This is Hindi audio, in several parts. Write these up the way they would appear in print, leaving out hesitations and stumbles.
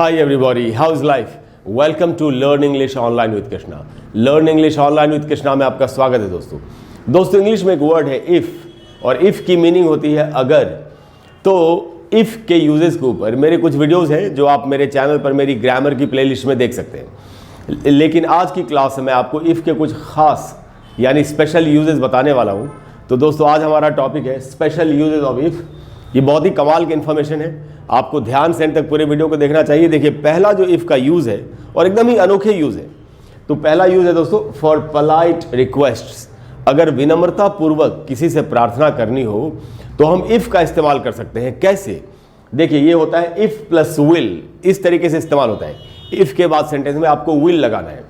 Hi everybody, how's life? Welcome to Learn English Online with Krishna. Learn English Online with Krishna में आपका स्वागत है दोस्तों इंग्लिश में एक वर्ड है इफ़, और इफ़ की मीनिंग होती है अगर। तो इफ़ के यूजेस के ऊपर मेरे कुछ वीडियोस हैं जो आप मेरे चैनल पर मेरी ग्रामर की प्लेलिस्ट में देख सकते हैं, लेकिन आज की क्लास में मैं आपको इफ़ के कुछ खास यानी स्पेशल यूजेस बताने वाला हूँ। तो दोस्तों आज हमारा टॉपिक है स्पेशल यूजेस ऑफ इफ़। ये बहुत ही कमाल की इन्फॉर्मेशन है, आपको ध्यान से अंत तक पूरे वीडियो को देखना चाहिए। देखिए पहला जो इफ़ का यूज़ है और एकदम ही अनोखे यूज़ है। तो पहला यूज़ है दोस्तों फॉर पोलाइट रिक्वेस्ट्स। अगर विनम्रता पूर्वक किसी से प्रार्थना करनी हो तो हम इफ़ का इस्तेमाल कर सकते हैं। कैसे? देखिए ये होता है इफ़ प्लस विल, इस तरीके से इस्तेमाल होता है। इफ़ के बाद सेंटेंस में आपको विल लगाना है,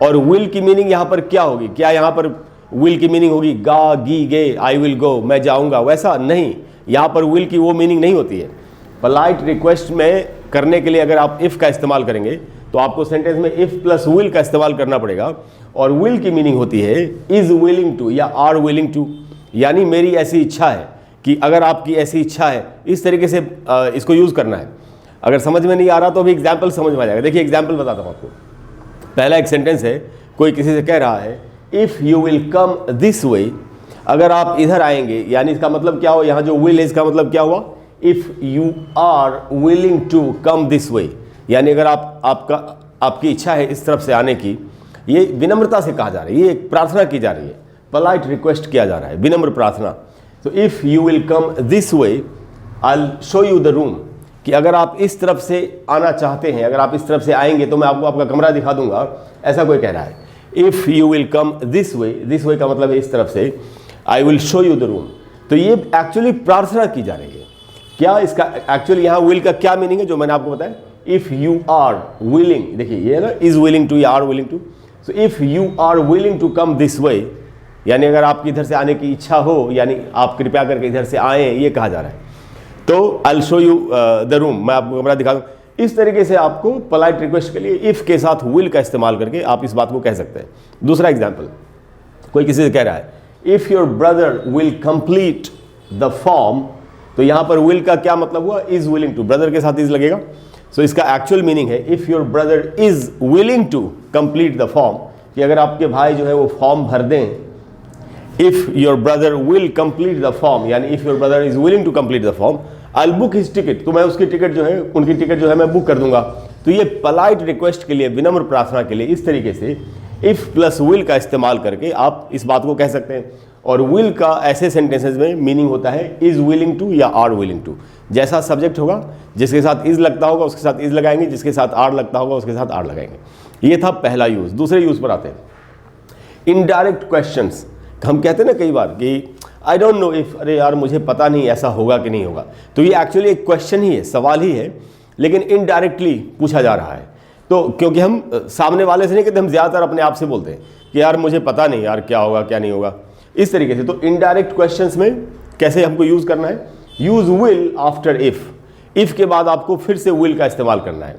और विल की मीनिंग यहाँ पर क्या होगी? क्या यहाँ पर विल की मीनिंग होगी गा गी गे आई विल गो, मैं जाऊँगा? वैसा नहीं, यहाँ पर विल की वो मीनिंग नहीं होती है। पोलाइट रिक्वेस्ट में करने के लिए अगर आप इफ़ का इस्तेमाल करेंगे तो आपको सेंटेंस में इफ़ प्लस विल का इस्तेमाल करना पड़ेगा, और विल की मीनिंग होती है इज़ विलिंग टू या आर विलिंग टू, यानी मेरी ऐसी इच्छा है कि अगर आपकी ऐसी इच्छा है, इस तरीके से इसको यूज़ करना है। अगर समझ में नहीं आ रहा तो अभी एग्जाम्पल समझ में आ जाएगा। देखिए एग्जाम्पल बताता हूँ आपको। पहला एक सेंटेंस है, कोई किसी से कह रहा है if you will come this वे, अगर आप इधर आएंगे, यानी इसका मतलब क्या हो, यहाँ जो विल है इसका मतलब क्या हुआ? If you are willing to come this way, यानी अगर आपकी इच्छा है इस तरफ से आने की। ये विनम्रता से कहा जा रहा है, ये एक प्रार्थना की जा रही है, पोलाइट रिक्वेस्ट किया जा रहा है, विनम्र प्रार्थना। तो if you will come this way I will show you the room, कि अगर आप इस तरफ से आना चाहते हैं, अगर आप इस तरफ से आएंगे तो मैं आपको आपका कमरा दिखा दूंगा, ऐसा कोई कह रहा है। If you will come this वे का मतलब है इस तरफ से, I will show you the room. तो ये एक्चुअली प्रार्थना की जा रही है। क्या इसका एक्चुअली यहाँ विल का क्या मीनिंग है जो मैंने आपको बताया? इफ़ यू आर विलिंग, देखिए ये है ना, इज विलिंग टू या are willing to. So if you are willing to come this way, यानी अगर आपकी इधर से आने की इच्छा हो, यानी आप कृपया करके इधर से आएँ, ये कहा जा रहा है। तो I will show you the room, मैं आपको कमरा दिखा दूँ। इस तरीके से आपको पोलाइट रिक्वेस्ट के लिए इफ़ के साथ विल का इस्तेमाल करके आप इस बात को कह सकते हैं। दूसरा एग्जाम्पल, कोई किसी से कह रहा है if your brother will complete the form, तो यहाँ पर विल का क्या मतलब हुआ? इज विलिंग टू, ब्रदर के साथ इज लगेगा। सो इसका एक्चुअल मीनिंग है if your brother is willing to complete the form, कि अगर आपके भाई जो है वो फॉर्म भर दें। If your brother will complete the form, यानी if your brother is willing to complete the form, I will book his ticket, तो मैं उसकी टिकट जो है, उनकी टिकट जो है मैं बुक कर दूंगा। तो ये पोलाइट रिक्वेस्ट के लिए, विनम्र प्रार्थना के लिए इस तरीके से इफ़ प्लस विल का इस्तेमाल करके आप इस बात को कह सकते हैं। और विल का ऐसे सेंटेंसेस में मीनिंग होता है इज़ विलिंग टू या आर विलिंग टू। जैसा सब्जेक्ट होगा, जिसके साथ इज़ लगता होगा उसके साथ इज़ लगाएंगे, जिसके साथ आर लगता होगा उसके साथ आर लगाएंगे। ये था पहला यूज़। दूसरे यूज़ पर आते हैं, इनडायरेक्ट क्वेश्चंस। हम कहते हैं ना कई बार कि आई डोंट नो इफ़, अरे यार मुझे पता नहीं ऐसा होगा कि नहीं होगा। तो ये एक्चुअली एक क्वेश्चन ही है, सवाल ही है, लेकिन इनडायरेक्टली पूछा जा रहा है। तो क्योंकि हम सामने वाले से नहीं कहते, हम ज़्यादातर अपने आप से बोलते हैं कि यार मुझे पता नहीं यार क्या होगा क्या नहीं होगा, इस तरीके से। तो इनडायरेक्ट क्वेश्चंस में कैसे हमको यूज़ करना है? Use will after if, if के बाद आपको फिर से विल का इस्तेमाल करना है।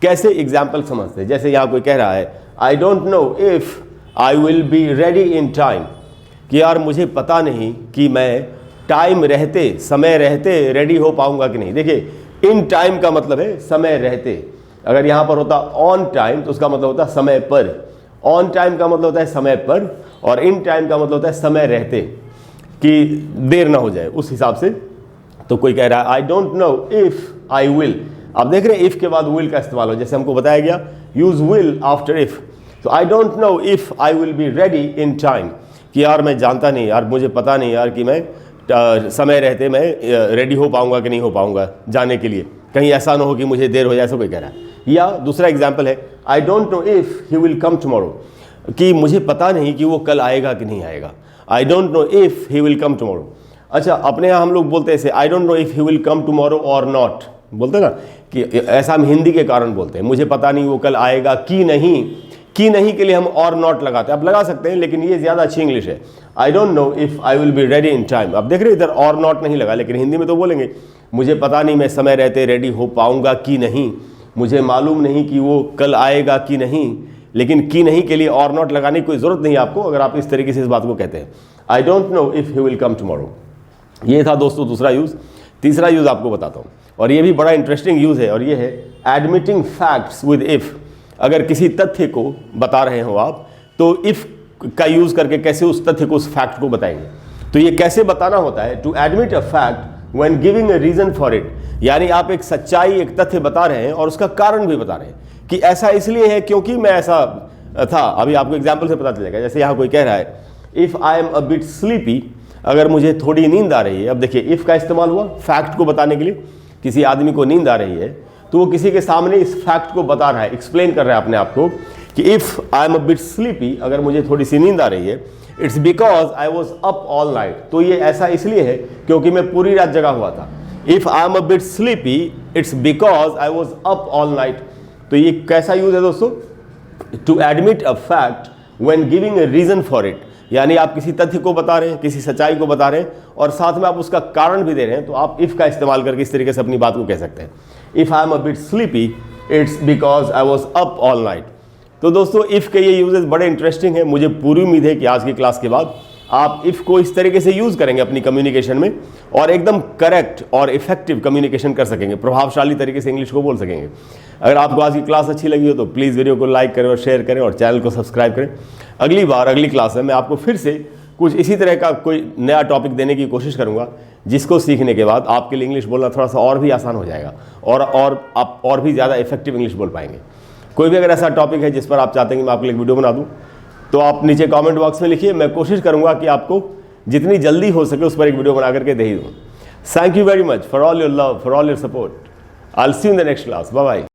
कैसे? एग्जाम्पल समझते हैं। जैसे यहाँ कोई कह रहा है आई don't know if I will be ready in time, कि यार मुझे पता नहीं कि मैं टाइम रहते, समय रहते रेडी हो पाऊंगा कि नहीं। देखिए इन टाइम का मतलब है समय रहते। अगर यहाँ पर होता ऑन टाइम तो उसका मतलब होता समय पर। ऑन टाइम का मतलब होता है समय पर, और इन टाइम का मतलब होता है समय रहते, कि देर ना हो जाए उस हिसाब से। तो कोई कह रहा है आई don't know if I will, आप देख रहे हैं इफ़ के बाद विल का इस्तेमाल हो, जैसे हमको बताया गया यूज़ विल आफ्टर इफ़। तो I don't know if I will be ready in time, कि यार मैं जानता नहीं यार, मुझे पता नहीं यार कि मैं समय रहते मैं रेडी हो पाऊंगा कि नहीं हो पाऊंगा जाने के लिए, कहीं ऐसा ना हो कि मुझे देर हो जाए, ऐसा कोई कह रहा है। या दूसरा एग्जाम्पल है आई don't know if he will come tomorrow, कि मुझे पता नहीं कि वो कल आएगा कि नहीं आएगा। आई don't know if he will come tomorrow. अच्छा, अपने यहाँ हम लोग बोलते हैं ऐसे आई don't know if he will come tomorrow और नॉट, बोलते हैं ना, कि ऐसा हम हिंदी के कारण बोलते हैं, मुझे पता नहीं वो कल आएगा कि नहीं। की नहीं के लिए हम और नॉट लगाते हैं, आप लगा सकते हैं, लेकिन ये ज़्यादा अच्छी इंग्लिश है। आई don't know if I will be ready in time. अब देख रहे इधर और नॉट नहीं लगा, लेकिन हिंदी में तो बोलेंगे मुझे पता नहीं मैं समय रहते रेडी हो पाऊंगा कि नहीं, मुझे मालूम नहीं कि वो कल आएगा कि नहीं। लेकिन की नहीं के लिए और नॉट लगाने की कोई ज़रूरत नहीं आपको, अगर आप इस तरीके से इस बात को कहते हैं। आई don't know if he will come tomorrow. ये था दोस्तों दूसरा यूज़। तीसरा यूज़ आपको बताता हूँ, और ये भी बड़ा इंटरेस्टिंग यूज़ है, और ये है एडमिटिंग फैक्ट्स विद इफ़। अगर किसी तथ्य को बता रहे हो आप, तो इफ़ का यूज़ करके कैसे उस तथ्य को, उस फैक्ट को बताएंगे। तो ये कैसे बताना होता है, to admit a fact when giving a reason for it, यानी आप एक सच्चाई, एक तथ्य बता रहे हैं और उसका कारण भी बता रहे हैं कि ऐसा इसलिए है क्योंकि मैं ऐसा था। अभी आपको एग्जाम्पल से पता चलेगा। जैसे यहाँ कोई कह रहा है if I am a bit sleepy, अगर मुझे थोड़ी नींद आ रही है। अब देखिए इफ़ का इस्तेमाल हुआ फैक्ट को बताने के लिए। किसी आदमी को नींद आ रही है तो वो किसी के सामने इस फैक्ट को बता रहा है, एक्सप्लेन कर रहा है अपने आप को कि if I am a bit sleepy, अगर मुझे थोड़ी सी नींद आ रही है, it's because I was up all night, तो ये ऐसा इसलिए है क्योंकि मैं पूरी रात जगा हुआ था। If I am a bit sleepy it's because I was up all night. तो ये कैसा यूज है दोस्तों, to admit a fact when giving a reason for it, यानी आप किसी तथ्य को बता रहे हैं, किसी सच्चाई को बता रहे हैं और साथ में आप उसका कारण भी दे रहे हैं, तो आप इफ़ का इस्तेमाल करके इस तरीके से अपनी बात को कह सकते हैं, if I am a bit sleepy it's because I was up all night. तो दोस्तों इफ़ के ये यूजेस बड़े इंटरेस्टिंग हैं। मुझे पूरी उम्मीद है कि आज की क्लास के बाद आप इफ़ को इस तरीके से यूज़ करेंगे अपनी कम्युनिकेशन में और एकदम करेक्ट और इफेक्टिव कम्युनिकेशन कर सकेंगे, प्रभावशाली तरीके से इंग्लिश को बोल सकेंगे। अगर आपको आज की क्लास अच्छी लगी हो तो प्लीज़ वीडियो को लाइक करें और शेयर करें और चैनल को सब्सक्राइब करें। अगली बार अगली क्लास में मैं आपको फिर से कुछ इसी तरह का कोई नया टॉपिक देने की कोशिश करूँगा, जिसको सीखने के बाद आपके लिए इंग्लिश बोलना थोड़ा सा और भी आसान हो जाएगा और आप और भी ज़्यादा इफेक्टिव इंग्लिश बोल पाएंगे। कोई भी अगर ऐसा टॉपिक है जिस पर आप चाहते हैं कि मैं आपके लिए वीडियो बना दूं, तो आप नीचे कमेंट बॉक्स में लिखिए। मैं कोशिश करूंगा कि आपको जितनी जल्दी हो सके उस पर एक वीडियो बना करके दे ही दूँ। Thank you very much for all your love, for all your support. I will see you in the next class. Bye bye.